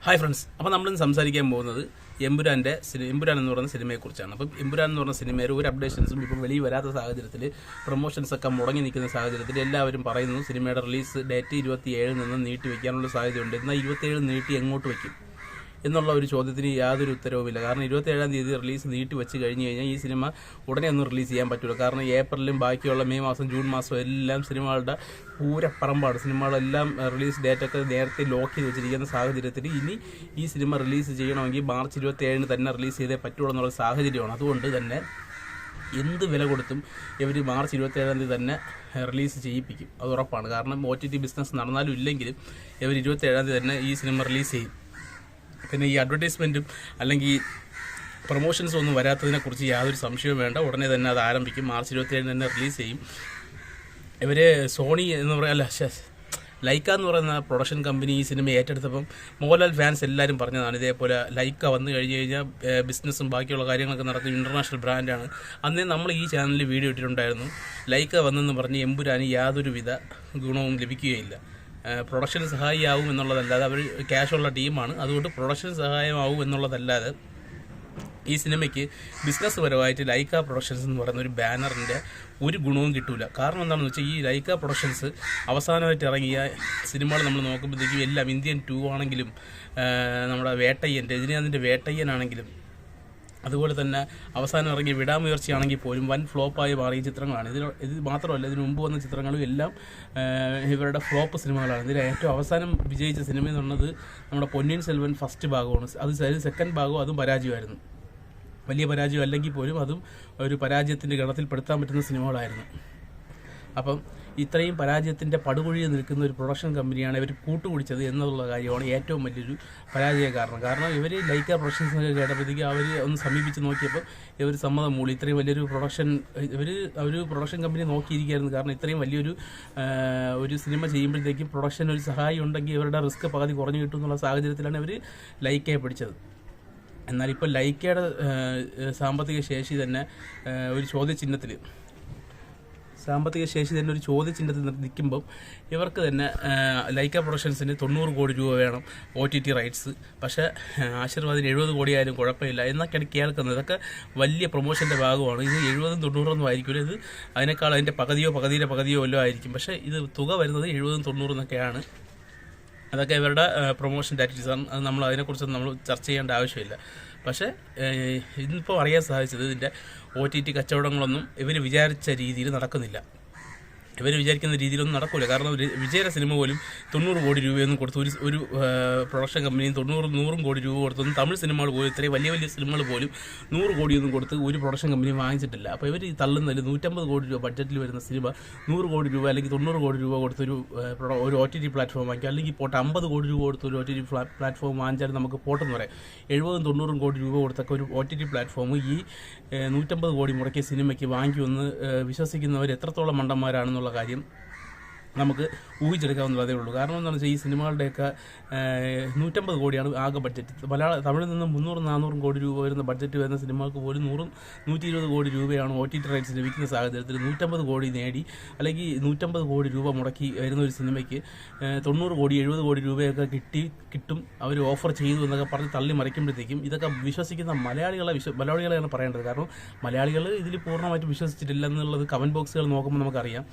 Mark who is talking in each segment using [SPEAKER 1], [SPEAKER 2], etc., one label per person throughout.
[SPEAKER 1] Hi friends, അപ്പോൾ നമ്മളിന്ന് സംസാരിക്കാൻ പോകുന്നത് എമ്പുരാൻ എന്ന് പറയുന്ന സിനിമയെക്കുറിച്ചാണ്. അപ്പം എമ്പുരാൻ എന്ന് പറഞ്ഞ സിനിമയിൽ ഒരു അപ്ഡേഷൻസും ഇപ്പോൾ വെളിയിൽ വരാത്ത സാഹചര്യത്തിൽ പ്രൊമോഷൻസൊക്കെ മുടങ്ങി നിൽക്കുന്ന സാഹചര്യത്തിൽ എല്ലാവരും പറയുന്നു സിനിമയുടെ റിലീസ് ഡേറ്റ് 27 നിന്ന് നീട്ടി വയ്ക്കാനുള്ള സാധ്യതയുണ്ട്. എന്നാൽ 27 നീട്ടി എങ്ങോട്ട് വയ്ക്കും എന്നുള്ള ഒരു ചോദ്യത്തിന് യാതൊരു ഉത്തരവുമില്ല. കാരണം 27-ാം തീയതി റിലീസ് നീട്ടി വെച്ച് കഴിഞ്ഞ് കഴിഞ്ഞാൽ ഈ സിനിമ ഉടനെ ഒന്നും റിലീസ് ചെയ്യാൻ പറ്റില്ല. കാരണം ഏപ്രിലും ബാക്കിയുള്ള മെയ് മാസം ജൂൺ മാസം എല്ലാം സിനിമകളുടെ പൂരപ്പറമ്പാണ്. സിനിമകളെല്ലാം റിലീസ് ഡേറ്റൊക്കെ നേരത്തെ ലോക്ക് ചെയ്ത് വെച്ചിരിക്കുന്ന സാഹചര്യത്തിൽ ഇനി ഈ സിനിമ റിലീസ് ചെയ്യണമെങ്കിൽ മാർച്ച് 27-ന് തന്നെ റിലീസ് ചെയ്തേ പറ്റുള്ളൂ എന്നുള്ള സാഹചര്യമാണ്. അതുകൊണ്ട് തന്നെ എന്ത് വില കൊടുത്തും ഇവർ മാർച്ച് 27-ാം തീയതി തന്നെ റിലീസ് ചെയ്യിപ്പിക്കും, അത് ഉറപ്പാണ്. കാരണം OTT ബിസിനസ് നടന്നാലും ഇല്ലെങ്കിലും ഇവർ 27-ാം തീയതി തന്നെ ഈ സിനിമ റിലീസ് ചെയ്യും. പിന്നെ ഈ അഡ്വർടൈസ്മെൻറ്റും അല്ലെങ്കിൽ പ്രൊമോഷൻസും ഒന്നും വരാത്തതിനെക്കുറിച്ച് യാതൊരു സംശയവും വേണ്ട. ഉടനെ തന്നെ അത് ആരംഭിക്കും. മാർച്ച് 27-ന് തന്നെ റിലീസ് ചെയ്യും. ഇവർ സോണി എന്ന് പറയുക ലൈക്ക എന്ന് പറയുന്ന പ്രൊഡക്ഷൻ കമ്പനി ഈ സിനിമ ഏറ്റെടുത്തപ്പം മോഹൻലാൽ ഫാൻസ് എല്ലാവരും പറഞ്ഞതാണ് ഇതേപോലെ ലൈക്ക വന്നു കഴിഞ്ഞ് കഴിഞ്ഞാൽ ബിസിനസ്സും ബാക്കിയുള്ള കാര്യങ്ങളൊക്കെ നടത്തുന്ന ഇൻ്റർനാഷണൽ ബ്രാൻഡാണ്. അന്നേ നമ്മൾ ഈ ചാനലിൽ വീഡിയോ ഇട്ടിട്ടുണ്ടായിരുന്നു. ലൈക്ക വന്നെന്ന് പറഞ്ഞ് എമ്പുരാന് യാതൊരുവിധ ഗുണവും ലഭിക്കുകയില്ല. പ്രൊഡക്ഷന് സഹായിയാവും എന്നുള്ളതല്ലാതെ അവർ ക്യാഷുള്ള ടീമാണ്. അതുകൊണ്ട് പ്രൊഡക്ഷന് സഹായമാവും എന്നുള്ളതല്ലാതെ ഈ സിനിമയ്ക്ക് ബിസിനസ് പരമായിട്ട് ലൈക്ക പ്രൊഡക്ഷൻസ് എന്ന് പറയുന്ന ഒരു ബാനറിൻ്റെ ഒരു ഗുണവും കിട്ടില്ല. കാരണം എന്താണെന്ന് വെച്ചാൽ ഈ ലൈക്ക പ്രൊഡക്ഷൻസ് അവസാനമായിട്ട് ഇറങ്ങിയ സിനിമകൾ നമ്മൾ നോക്കുമ്പോഴത്തേക്കും എല്ലാം ഇന്ത്യൻ 2 ആണെങ്കിലും നമ്മുടെ വേട്ടയ്യൻ രജനീകാന്തിൻ്റെ വേട്ടയ്യനാണെങ്കിലും അതുപോലെ തന്നെ അവസാനം ഇറങ്ങിയ വിടാമുയർച്ചയാണെങ്കിൽ പോലും വൻ ഫ്ലോപ്പായി മാറിയ ചിത്രങ്ങളാണ്. ഇത് മാത്രമല്ല, ഇതിന് മുമ്പ് വന്ന ചിത്രങ്ങളും എല്ലാം ഇവരുടെ ഫ്ലോപ്പ് സിനിമകളാണ്. ഇതിൽ ഏറ്റവും അവസാനം വിജയിച്ച സിനിമ എന്ന് പറഞ്ഞത് നമ്മുടെ പൊന്നിയിൻ സെൽവൻ ഫസ്റ്റ് ഭാഗമാണ്. അത് സെക്കൻഡ് ഭാഗവും അതും പരാജയമായിരുന്നു. വലിയ പരാജയം അല്ലെങ്കിൽ പോലും അതും ഒരു പരാജയത്തിൻ്റെ ഗണത്തിൽപ്പെടുത്താൻ പറ്റുന്ന സിനിമകളായിരുന്നു. അപ്പം ഇത്രയും പരാജയത്തിൻ്റെ പടുകുഴിയിൽ നിൽക്കുന്ന ഒരു പ്രൊഡക്ഷൻ കമ്പനിയാണ് ഇവർ കൂട്ടുപിടിച്ചത് എന്നുള്ള കാര്യമാണ് ഏറ്റവും വലിയൊരു പരാജയ കാരണം. കാരണം ഇവർ ലൈക്ക പ്രൊഡക്ഷൻസ് കേട്ടപ്പോഴത്തേക്ക് അവർ ഒന്ന് സമീപിച്ച് നോക്കിയപ്പോൾ ഇവർ സമ്മതം മൂളി. ഇത്രയും വലിയൊരു ഒരു പ്രൊഡക്ഷൻ കമ്പനി നോക്കിയിരിക്കുകയായിരുന്നു. കാരണം ഇത്രയും ഒരു സിനിമ ചെയ്യുമ്പോഴത്തേക്കും പ്രൊഡക്ഷൻ ഒരു സഹായം ഉണ്ടെങ്കിൽ ഇവരുടെ റിസ്ക് പകുതി കുറഞ്ഞു കിട്ടും എന്നുള്ള സാഹചര്യത്തിലാണ് ഇവർ ലൈക്കയെ പിടിച്ചത്. എന്നാൽ ഇപ്പോൾ ലൈക്കയുടെ സാമ്പത്തിക ശേഷി തന്നെ ഒരു ചോദ്യചിഹ്നത്തിൽ നിൽക്കുമ്പം ഇവർക്ക് തന്നെ ലൈക്ക പ്രൊഡക്ഷൻസിന് 90 കോടി രൂപ വേണം OTT റൈറ്റ്സ്. പക്ഷേ ആശീർവാദിന് 70 കോടി ആയാലും കുഴപ്പമില്ല എന്നൊക്കെയാണ് കേൾക്കുന്നത്. ഇതൊക്കെ വലിയ പ്രൊമോഷൻ്റെ ഭാഗമാണ്. ഇത് 70-90 ആയിരിക്കില്ല. ഇത് അതിനേക്കാൾ അതിൻ്റെ പകുതിയുടെ പകുതിയോ വല്ലതും ആയിരിക്കും. പക്ഷേ ഇത് തുക വരുന്നത് 70-90 എന്നൊക്കെയാണ്. അതൊക്കെ ഇവരുടെ പ്രൊമോഷൻ ടാക്ടിക്സാണ്. അത് നമ്മൾ അതിനെക്കുറിച്ചൊന്നും നമ്മൾ ചർച്ച ചെയ്യേണ്ട ആവശ്യമില്ല. പക്ഷേ ഇന്നിപ്പോൾ അറിയാൻ സാധിച്ചത് ഇതിൻ്റെ OTT കച്ചവടങ്ങളൊന്നും ഇവർ വിചാരിച്ച രീതിയിൽ നടക്കുന്നില്ല. ഇവർ വിചാരിക്കുന്ന രീതിയിലൊന്നും നടക്കില്ല. കാരണം വിജയുടെ സിനിമ പോലും 90 കോടി രൂപയൊന്നും കൊടുത്തു ഒരു പ്രൊഡക്ഷൻ കമ്പനിയും 100 കോടി രൂപ കൊടുത്തൊന്നും തമിഴ് സിനിമകൾ പോലും ഇത്രയും വലിയ സിനിമകൾ പോലും 100 കോടിയൊന്നും കൊടുത്ത് ഒരു പ്രൊഡക്ഷൻ കമ്പനി വാങ്ങിച്ചിട്ടില്ല. അപ്പോൾ ഇവർ തള്ളുന്നതിൽ 150 കോടി രൂപ ബഡ്ജറ്റിൽ വരുന്ന സിനിമ 100 കോടി രൂപ അല്ലെങ്കിൽ 90 കോടി രൂപ കൊടുത്തൊരു OTT പ്ലാറ്റ്ഫോം വാങ്ങിക്കുക, അല്ലെങ്കിൽ പോട്ടെ 50 കോടി രൂപ കൊടുത്ത് ഒരു OTT പ്ലാറ്റ്ഫോം വാങ്ങിച്ചാൽ നമുക്ക് പോട്ടെന്ന് പറയാം. 70-90 കോടി രൂപ കൊടുത്തൊക്കെ ഒരു OTT പ്ലാറ്റ്ഫോം ഈ 150 കോടി മുടക്കിയ സിനിമയ്ക്ക് വാങ്ങിക്കുമെന്ന് വിശ്വസിക്കുന്നവർ എത്രത്തോളം മണ്ടന്മാരാണെന്നുള്ള കാര്യം നമുക്ക് ഊഹിച്ചെടുക്കാവുന്നതേ ഉള്ളൂ. കാരണം എന്താണെന്ന് വെച്ചാൽ ഈ സിനിമകളുടെയൊക്കെ 150 കോടിയാണ് ആകെ ബഡ്ജറ്റ്. തമിഴിൽ നിന്ന് 300-400 കോടി രൂപ വരുന്ന ബഡ്ജറ്റ് വരുന്ന സിനിമകൾക്ക് പോലും 100-120 കോടി രൂപയാണ് OTT റൈറ്റ്സ് ലഭിക്കുന്ന സാഹചര്യത്തിൽ 150 കോടി നേടി അല്ലെങ്കിൽ 150 കോടി രൂപ മുടക്കി വരുന്ന ഒരു സിനിമയ്ക്ക് 90 കോടി 70 കോടി രൂപയൊക്കെ കിട്ടും അവർ ഓഫർ ചെയ്തു എന്നൊക്കെ പറഞ്ഞ് തള്ളി മറിക്കുമ്പോഴത്തേക്കും ഇതൊക്കെ വിശ്വസിക്കുന്ന മലയാളികളെയാണ് പറയേണ്ടത്. കാരണം മലയാളികൾ ഇതിൽ പൂർണ്ണമായിട്ട് വിശ്വസിച്ചിട്ടില്ല എന്നുള്ളത് കമൻറ്റ് ബോക്സുകൾ നോക്കുമ്പോൾ നമുക്കറിയാം.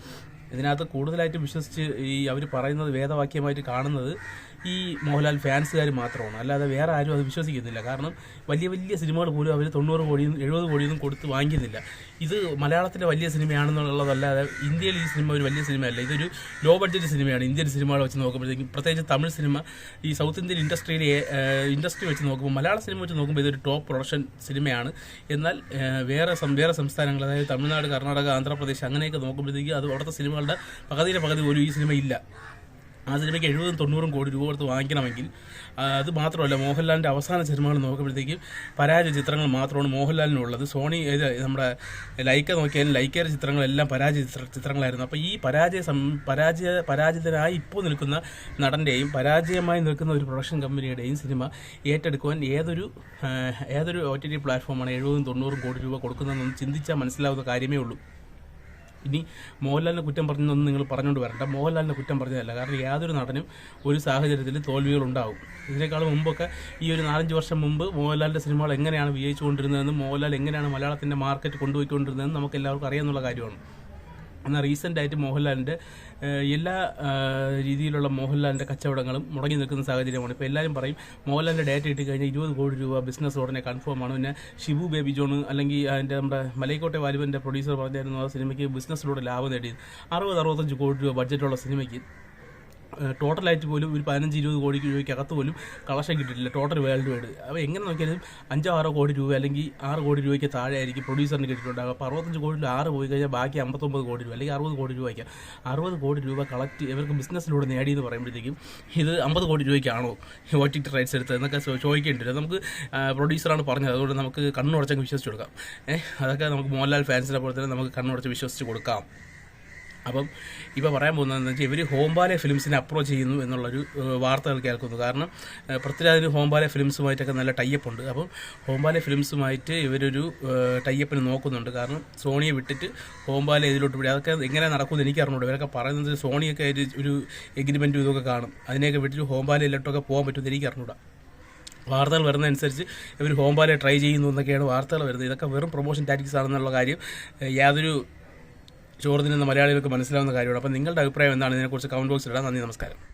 [SPEAKER 1] ഇതിനകത്ത് കൂടുതലായിട്ട് വിശ്വസിച്ച് അവർ പറയുന്നത് വേദവാക്യമായിട്ട് കാണുന്നത് ഈ മോഹൻലാൽ ഫാൻസുകാർ മാത്രമാണ്. അല്ലാതെ വേറെ ആരും അത് വിശ്വസിക്കുന്നില്ല. കാരണം വലിയ സിനിമകൾ പോലും അവർ 90 കോടിയും 70 കോടിയൊന്നും കൊടുത്ത് വാങ്ങിക്കുന്നില്ല. ഇത് മലയാളത്തിലെ വലിയ സിനിമയാണെന്നുള്ളതല്ലാതെ ഇന്ത്യയിൽ ഈ സിനിമ ഒരു വലിയ സിനിമയല്ല. ഇതൊരു ലോ ബഡ്ജറ്റ് സിനിമയാണ്. ഇന്ത്യൻ സിനിമകൾ വെച്ച് നോക്കുമ്പോഴത്തേക്കും, പ്രത്യേകിച്ച് തമിഴ് സിനിമ, ഈ സൗത്ത് ഇന്ത്യൻ ഇൻഡസ്ട്രി വെച്ച് നോക്കുമ്പോൾ, മലയാള സിനിമ വെച്ച് നോക്കുമ്പോൾ ഇതൊരു ടോപ്പ് പ്രൊഡക്ഷൻ സിനിമയാണ്. എന്നാൽ വേറെ സംസ്ഥാനങ്ങൾ, അതായത് തമിഴ്നാട്, കർണാടക, ആന്ധ്രാപ്രദേശ് അങ്ങനെയൊക്കെ നോക്കുമ്പോഴത്തേക്കും അത് അവിടുത്തെ സിനിമകളുടെ പകുതി പോലും ഈ സിനിമ ഇല്ല. ആ സിനിമയ്ക്ക് 70-90 കോടി രൂപ കൊടുത്ത് വാങ്ങിക്കണമെങ്കിൽ, അത് മാത്രമല്ല മോഹൻലാലിൻ്റെ അവസാന സിനിമകൾ നോക്കുമ്പോഴത്തേക്കും പരാജയ ചിത്രങ്ങൾ മാത്രമാണ് മോഹൻലാലിനുള്ളത്. സോണി നമ്മുടെ ലൈക്ക നോക്കിയാലും ലൈക്കയുടെ ചിത്രങ്ങളെല്ലാം പരാജയ ചിത്രങ്ങളായിരുന്നു. അപ്പോൾ ഈ പരാജിതരായി ഇപ്പോൾ നിൽക്കുന്ന നടൻ്റെയും പരാജയമായി നിൽക്കുന്ന ഒരു പ്രൊഡക്ഷൻ കമ്പനിയുടെയും സിനിമ ഏറ്റെടുക്കുവാൻ ഏതൊരു OTT പ്ലാറ്റ്ഫോമാണ് 70-90 കോടി രൂപ കൊടുക്കുന്നതെന്നൊന്ന് ചിന്തിച്ചാൽ മനസ്സിലാവുന്ന കാര്യമേ ഉള്ളൂ. ഇനി മോഹൻലാലിനെ കുറ്റം പറഞ്ഞൊന്നും നിങ്ങൾ പറഞ്ഞുകൊണ്ട് വരണ്ട. മോഹൻലാലിനെ കുറ്റം പറഞ്ഞതല്ല. കാരണം യാതൊരു നടനും ഒരു സാഹചര്യത്തിൽ തോൽവികളുണ്ടാവും. ഇതിനേക്കാളും മുമ്പൊക്കെ ഈ ഒരു 4-5 വർഷം മുമ്പ് മോഹൻലാലിൻ്റെ സിനിമകൾ എങ്ങനെയാണ് വിജയിച്ചുകൊണ്ടിരുന്നതെന്നും മോഹൻലാൽ എങ്ങനെയാണ് മലയാളത്തിൻ്റെ മാർക്കറ്റ് കൊണ്ടുപോയിക്കൊണ്ടിരുന്നതെന്നും നമുക്ക് എല്ലാവർക്കും അറിയാമെന്നുള്ള കാര്യമാണ്. എന്നാൽ റീസെൻ്റായിട്ട് മോഹൻലാലിൻ്റെ എല്ലാ രീതിയിലുള്ള മോഹൻലാലിൻ്റെ കച്ചവടങ്ങളും മുടങ്ങി നിൽക്കുന്ന സാഹചര്യമാണ്. ഇപ്പോൾ എല്ലാവരും പറയും മോഹൻലാലിൻ്റെ ഡേറ്റ് കിട്ടി കഴിഞ്ഞാൽ 20 കോടി രൂപ ബിസിനസ് ഉടനെ കൺഫേമാണ്. പിന്നെ ഷിബു ബേബി ജോൺ അല്ലെങ്കിൽ അതിൻ്റെ നമ്മുടെ മലൈക്കോട്ടെ വാലുവിൻ്റെ പ്രൊഡ്യൂസർ പറഞ്ഞായിരുന്നു ആ സിനിമയ്ക്ക് ബിസിനസ്സിലൂടെ ലാഭം നേടിയത് 60-65 കോടി രൂപ ബഡ്ജറ്റുള്ള സിനിമയ്ക്ക് ടോട്ടലായിട്ട് പോലും ഒരു 15-20 കോടി രൂപയ്ക്കകത്ത് പോലും കളക്ഷൻ കിട്ടിയിട്ടില്ല ടോട്ടൽ വേൾഡ് വൈഡ്. അപ്പോൾ എങ്ങനെ നോക്കിയാലും 5-6 കോടി രൂപ അല്ലെങ്കിൽ 6 കോടി രൂപയ്ക്ക് താഴെ ആയിരിക്കും പ്രൊഡ്യൂസറിന് കിട്ടിയിട്ടുണ്ടാകും. അപ്പോൾ 65 കോടി 6 പോയി കഴിഞ്ഞാൽ ബാക്കി 59 കോടി രൂപ അല്ലെങ്കിൽ 60 കോടി രൂപയ്ക്ക് 60 കോടി രൂപ കളക്ട് ഇവർക്ക് ബിസിനസ്സിലൂടെ നേടിയെന്ന് പറയുമ്പോഴത്തേക്കും ഇത് 50 കോടി രൂപയ്ക്കാണോ OTT റൈറ്റ്സ് എടുത്തത് എന്നൊക്കെ ചോദിക്കേണ്ടി വരും. നമുക്ക് പ്രൊഡ്യൂസറാണ് പറഞ്ഞത്, അതുകൊണ്ട് നമുക്ക് കണ്ണുടച്ചങ്ങ് വിശ്വസിച്ച് കൊടുക്കാം. അതൊക്കെ നമുക്ക് മോഹൻലാൽ ഫാൻസിനെ പോലെ തന്നെ നമുക്ക് കണ്ണുടച്ച് വിശ്വസിച്ച് കൊടുക്കാം. അപ്പം ഇപ്പോൾ പറയാൻ പോകുന്നതെന്ന് വെച്ചാൽ ഇവർ ഹോംബാലെ ഫിലിംസിനെ അപ്രോച്ച് ചെയ്യുന്നു എന്നുള്ളൊരു വാർത്തകൾ കേൾക്കുന്നു. കാരണം പൃഥ്വിരാജിന് ഹോംബാലെ ഫിലിംസുമായിട്ടൊക്കെ നല്ല ടൈപ്പ് ഉണ്ട്. അപ്പം ഹോംബാലെ ഫിലിംസുമായിട്ട് ഇവരൊരു ടൈപ്പിന് നോക്കുന്നുണ്ട്. കാരണം സോണിയെ വിട്ടിട്ട് ഹോംബാലെ ഇതിലോട്ട് വിടുക, അതൊക്കെ എങ്ങനെ നടക്കുമെന്ന് എനിക്ക് അറിഞ്ഞൂടെ. ഇവരൊക്കെ പറയുന്നത് സോണിയൊക്കെ ആയിട്ട് ഒരു എഗ്രിമെൻറ്റും ഇതൊക്കെ കാണും, അതിനെയൊക്കെ വിട്ടിട്ട് ഹോംബാലയിലോട്ടൊക്കെ പോകാൻ പറ്റുമെന്ന് എനിക്ക് അറിഞ്ഞൂടാ. വാർത്തകൾ വരുന്നതനുസരിച്ച് ഇവർ ഹോംബാലെ ട്രൈ ചെയ്യുന്നു എന്നൊക്കെയാണ് വാർത്തകൾ വരുന്നത്. ഇതൊക്കെ വെറും പ്രൊമോഷൻ ടാറ്റിക്സ് ആണെന്നുള്ള കാര്യം യാതൊരു ചോറ് തിന്നുന്ന മലയാളികൾക്ക് മനസ്സിലാവുന്ന കാര്യമാണ്. അപ്പോൾ നിങ്ങളുടെ അഭിപ്രായം എന്താണ് ഇതിനെക്കുറിച്ച് കമൻറ്റ് ബോക്സിൽ ഇടാം. നന്ദി, നമസ്കാരം.